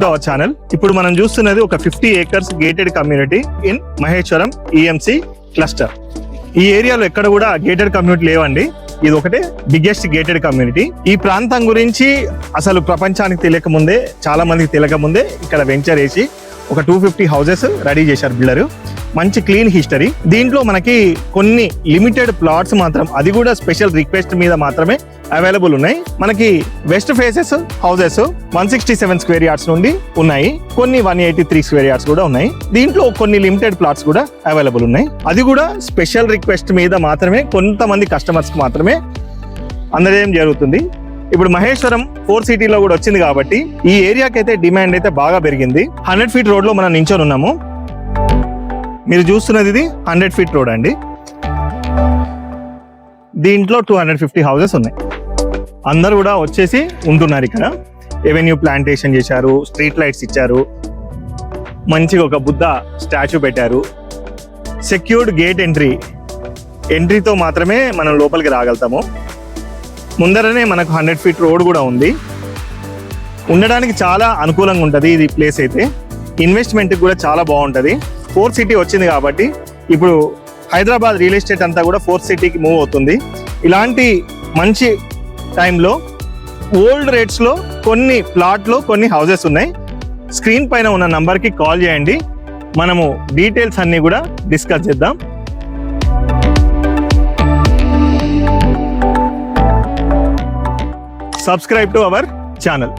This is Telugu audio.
Our channel. ఇప్పుడు మనం చూస్తున్నది ఒక 50 acres gated community in Maheshwaram EMC cluster. ఈ ఏరియాలో ఎక్కడ కూడా గేటెడ్ కమ్యూనిటీ లేవండి. ఇది ఒకటే బిగ్గెస్ట్ గేటెడ్ కమ్యూనిటీ. ఈ ప్రాంతం గురించి అసలు ప్రపంచానికి తెలియక ముందే, చాలా మందికి తెలియక ముందే ఇక్కడ వెంచర్ వేసి ఒక 250 హౌసెస్ రెడీ చేశారు బిల్డర్. మంచి క్లీన్ హిస్టరీ. దీంట్లో మనకి కొన్ని లిమిటెడ్ ప్లాట్స్ మాత్రం, అది కూడా స్పెషల్ రిక్వెస్ట్ మీద మాత్రమే అవైలబుల్ ఉన్నాయి. మనకి west faces houses 167 square yards నుండి ఉన్నాయి, కొన్ని 183 స్క్వేర్ యార్డ్స్ కూడా ఉన్నాయి. దీంట్లో కొన్ని లిమిటెడ్ ప్లాట్స్ కూడా అవైలబుల్ ఉన్నాయి. అది కూడా స్పెషల్ రిక్వెస్ట్ మీద మాత్రమే, కొంతమంది కస్టమర్స్ కి మాత్రమే అందజేయడం జరుగుతుంది. ఇప్పుడు మహేశ్వరం 4 సిటీలో కూడా వచ్చింది కాబట్టి ఈ ఏరియాకి అయితే డిమాండ్ అయితే బాగా పెరిగింది. 100 ఫీట్ రోడ్ లో మనం నించొని ఉన్నాము. మీరు చూస్తున్నది ఇది 100 ఫీట్ రోడ్ అండి. దీంట్లో 250 హౌసెస్ ఉన్నాయి. అందరు కూడా వచ్చేసి ఉంటున్నారు ఇక్కడ. ఎవెన్యూ ప్లాంటేషన్ చేశారు, స్ట్రీట్ లైట్స్ ఇచ్చారు, మంచిగా ఒక బుద్ధ స్టాచ్యూ పెట్టారు. సెక్యూర్డ్ గేట్ ఎంట్రీతో మాత్రమే మనం లోపలికి రాగలుగుతాము. ముందరనే మనకు 100 ఫీట్ రోడ్ కూడా ఉంది. ఉండడానికి చాలా అనుకూలంగా ఉంటుంది ఇది ప్లేస్ అయితే. ఇన్వెస్ట్మెంట్ కూడా చాలా బాగుంటుంది. 4 సిటీ వచ్చింది కాబట్టి ఇప్పుడు హైదరాబాద్ రియల్ ఎస్టేట్ అంతా కూడా 4 సిటీకి మూవ్ అవుతుంది. ఇలాంటి మంచి టైంలో ఓల్డ్ రేట్స్లో కొన్ని ప్లాట్లు, కొన్ని హౌసెస్ ఉన్నాయి. స్క్రీన్ పైన ఉన్న నంబర్కి కాల్ చేయండి. మనము డీటెయిల్స్ అన్నీ కూడా డిస్కస్ చేద్దాం. Subscribe to our channel.